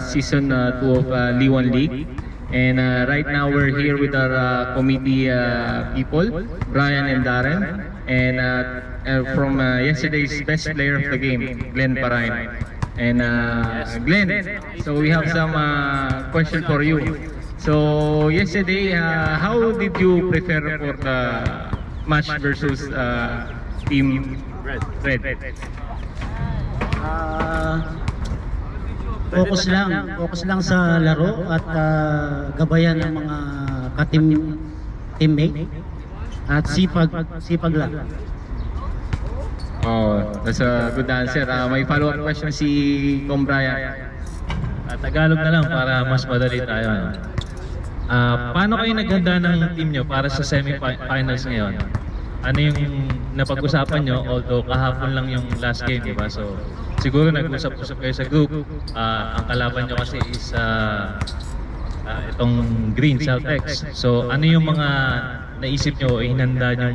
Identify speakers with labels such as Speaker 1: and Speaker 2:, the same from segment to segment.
Speaker 1: season 2 of Liwan League. And right now we're here with our committee people, Brian and Darren. And from yesterday's best player of the game, Glenn Parain. And Glenn, so we have some question for you. So yesterday, how did you prepare for the match versus Team Red?
Speaker 2: Focus lang sa laro at gabayan ng mga teammate at sipag lang.
Speaker 1: Oh, that's a good answer. May follow-up question si Tom Brian.
Speaker 3: Tagalog na lang para mas madali tayo. Paano kayo naghanda ng team nyo para sa semi-finals ngayon? Ano yung napag-usapan nyo? Although kahapon lang yung last game, diba? So siguro nag-usap-usap kayo sa group. Ang kalaban nyo kasi is itong Green Celtics. So ano yung mga naisip nyo o hinanda nyo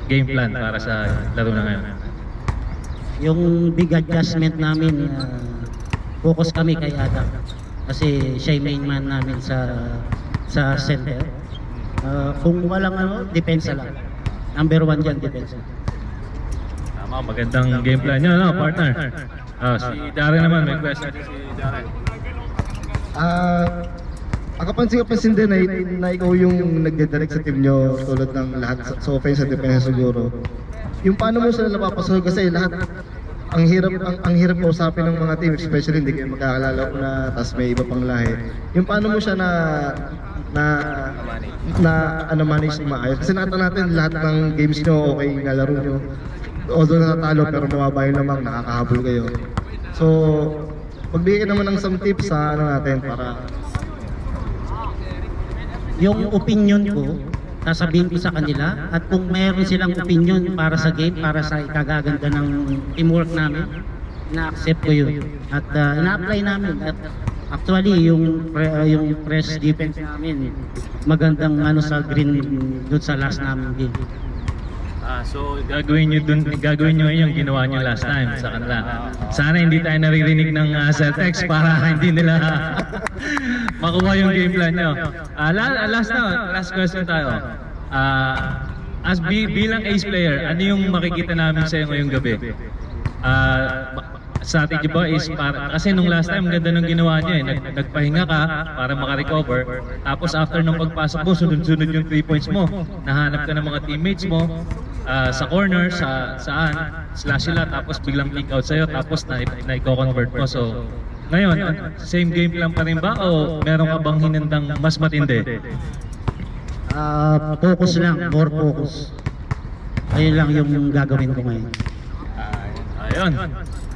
Speaker 3: game plan para sa laro na ngayon?
Speaker 2: Yung big adjustment namin, focus kami kay Adam kasi siya yung main man namin sa center. Kung walang depensa lang. Number 1 dyan, depensa.
Speaker 3: Tama, magandang game plan nyo, no, partner? Si Darren naman, may question. Si Darren.
Speaker 4: Kapansin din na ikaw yung nagde-direct sa team nyo tulad ng lahat sa offense at defense siguro. Yung paano mo sila napapasok kasi lahat ang hirap kausapin ng mga team, especially hindi kayo magkakalala ko na tas may iba pang lahi. Yung paano mo siya manage na maayos. Kasi nakita natin lahat ng games nyo okay na laro nyo. Although natatalo pero mababa yung lamang, nakakahabol kayo. So magbigay ka naman ng some tips sa natin para
Speaker 2: yung opinion ko, sasabihin ko sa kanila at kung meron silang opinion para sa game, para sa ikagaganda ng teamwork namin, ina-accept ko yun at ina-apply namin. At actually yung press defense namin magandang sa Green doon sa last namin game.
Speaker 3: So gagawin nyo yung ginawa nyo last time sa kanila. Sana hindi tayo naririnig ng Celtics para hindi nila makuha yung game plan nyo. Last question tayo. As bilang ace player, ano yung makikita namin sa'yo ngayong gabi? Strategy ba is para, kasi nung last time ganda nung ginawa niya nagpahinga ka para makarecover, tapos after nung pagpasok mo sunod-sunod yung 3 points mo, nahanap ka ng mga teammates mo sa corner, saan slash sila, tapos biglang pick out sa'yo, tapos na-convert mo. So ngayon, same game lang pa rin ba o meron ka bang hinandang mas matindi?
Speaker 2: Focus lang, more focus. Ayun lang yung gagawin ko ngayon.
Speaker 3: Ayun.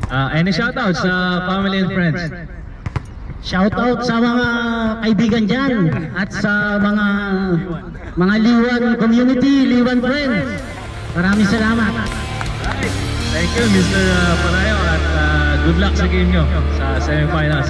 Speaker 3: Any shoutouts sa family and friends?
Speaker 2: Shoutout sa mga kaibigan dyan at sa mga Liwan community, Liwan friends. Maraming salamat.
Speaker 3: Thank you Mr. Parayo at good luck sa game nyo sa semifinals.